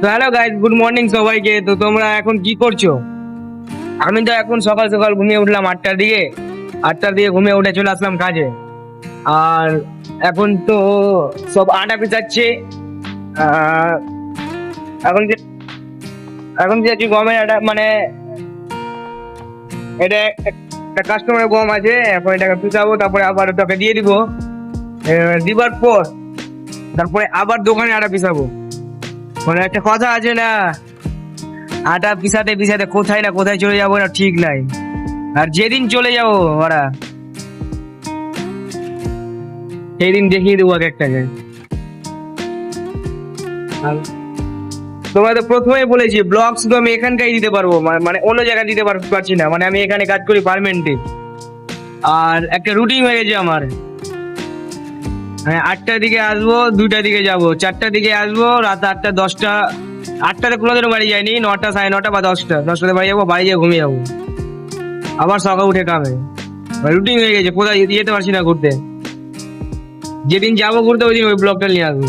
তো hello guys, good morning সবাইকে। তো তোমরা এখন কি করছো? আমি তো এখন সকাল সকাল ঘুমিয়ে উঠলাম 8টার দিকে ঘুমিয়ে উঠে চলে আসলাম কাজে। আর এখন তো সব আটা পিছাচ্ছে। আহ, এখন যে এখন যে আছি গমের আটা, মানে এটা একটা কাস্টমারের গম আছে, এখন এটাকে পিছাবো, তারপরে আবার ওটাকে দিয়ে দিব। দিবার পর তারপরে আবার দোকানে আটা পিছাবো। মানে একটা কথা আছে না, আটা পিছাতে পিছাতে কোথায় না কোথায় চলে যাবো না ঠিক নাই। আর যেদিন চলে যাবো ওরা, সেই দিন দেখিয়ে দেবো এক একটাকে। আর তোমায় তো প্রথমেই বলেছি, ব্লগ শুধু আমি এখানকাই দিতে পারবো, মানে অন্য জায়গায় দিতে পারছি না। মানে আমি এখানে কাজ করি পার্মানেন্টলি। আর একটা রুটিন হয়ে গেছে আমার, মানে 8টার দিকে আসবো, 2টার দিকে যাবো, 4টার দিকে আসবো, রাত 8টা 10টা। 8টাতে কোনোদিনও বাড়ি যাইনি, 9টা 9:30 বা 10টাতে বাড়ি যাবো, বাড়ি গিয়ে ঘুমিয়ে যাবো, আবার সকাল উঠে কামে। রুটিন হয়ে গেছে, কোথায় যেতে পারছি না ঘুরতে। যেদিন যাবো ঘুরতে ওই দিন ওই ব্লগটা নিয়ে আসবো।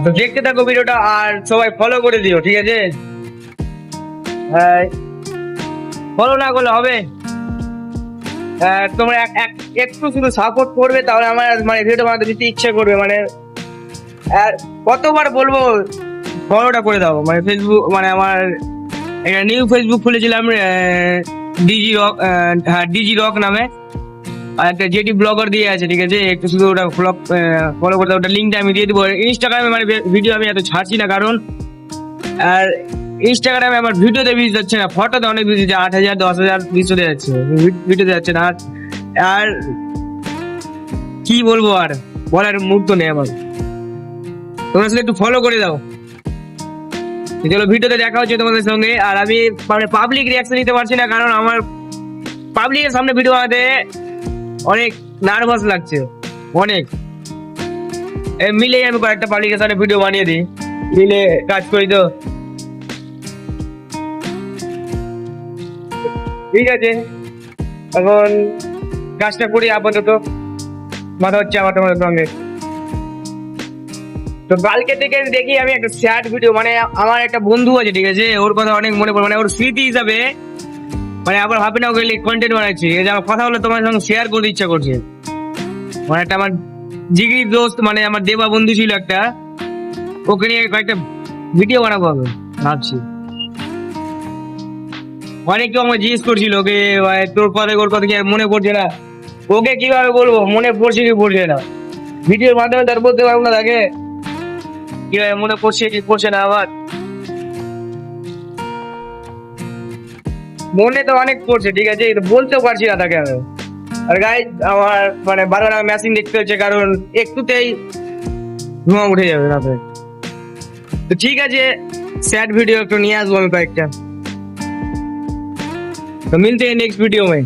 তো দেখতে থাকো ভিডিওটা, আর সবাই ফলো করে দিও, ঠিক আছে? ফলো না করলে হবে? তোমরা একটু শুধু সাপোর্ট করবে, তাহলে আমার মানে ভিডিও বানাতে দিতে ইচ্ছে করবে। মানে আর কতবার বলবো, ফলোটা করে দাও। মানে ফেসবুক, মানে আমার একটা নিউ ফেসবুক খুলেছিলাম, ডিজি রক, হ্যাঁ ডিজি রক নামে। আর একটা জেডি ব্লগার দিয়ে আছে, ঠিক আছে? একটু শুধু ওটা ফলো করে দাও, ওটা লিঙ্কটা আমি দিয়ে দেবো। ইনস্টাগ্রামে মানে ভিডিও আমি এত ছাড়ছি না, কারণ আর ইনস্টাগ্রামে আমার ভিডিওতে ভিউজ যাচ্ছে না, ফটোতে অনেক ভিউজ যাচ্ছে, 8,000 10,000 ভিউজ চলে যাচ্ছে, ভিডিওতে যাচ্ছে না। আর কি বলবো, আর বলার মুড তো নেই আমার। তোমরা শুধু একটু ফলো করে দাও। চলো ভিডিওতে দেখা হচ্ছে তোমাদের সঙ্গে। আর আমি মানে পাবলিক রিয়াকশন দিতে পারছি না, কারণ আমার পাবলিকের সামনে ভিডিও বানাতে অনেক নার্ভাস লাগছে, অনেক। মিলে আমি কয়েকটা পাবলিকের সামনে ভিডিও বানিয়ে দিই, মিলে কাজ করি। তো ঠিক আছে, এখন কাজটা করি আপাতত, মাথা হচ্ছে আমার তোমাদের সঙ্গে। তো কালকে থেকে দেখি আমি একটা স্যাড ভিডিও, মানে আমার একটা বন্ধু আছে, ঠিক আছে? ওর কথা অনেক মনে পড়ে, মানে ওর স্মৃতি হিসাবে। মানে আবার ভাবি না, ওকে কন্টেন্ট বানাচ্ছি, এই যে আমার কথা হলো তোমার সঙ্গে শেয়ার করতে ইচ্ছা করছে। মানে একটা আমার জিগরি দোস্ত, মানে আমার দেবা বন্ধু ছিল একটা, ওকে নিয়ে কয়েকটা ভিডিও বানাবো আমি ভাবছি। অনেক কেউ আমাকে জিজ্ঞেস করছিল, ওকে তোর কথা ওর কথা কি আর মনে পড়ছে না? ওকে কিভাবে বলবো মনে পড়ছে কি পড়ছে না, ভিডিওর মাধ্যমে তার বলতে পারবো না তাকে কিভাবে মনে পড়ছে কি পড়ছে না। আমার মনে তো অনেক পড়ছে, ঠিক আছে, কিন্তু বলতেও পারছি না তাকে আমি। আর গাইজ, আমার মানে বারবার মেশিন দেখতে হচ্ছে, কারণ একটুতেই ধোঁয়া উঠে যাবে রাতে। তো ঠিক আছে, স্যাড ভিডিও একটু নিয়ে আসবো আমি কয়েকটা। तो मिलते हैं नेक्स्ट वीडियो में।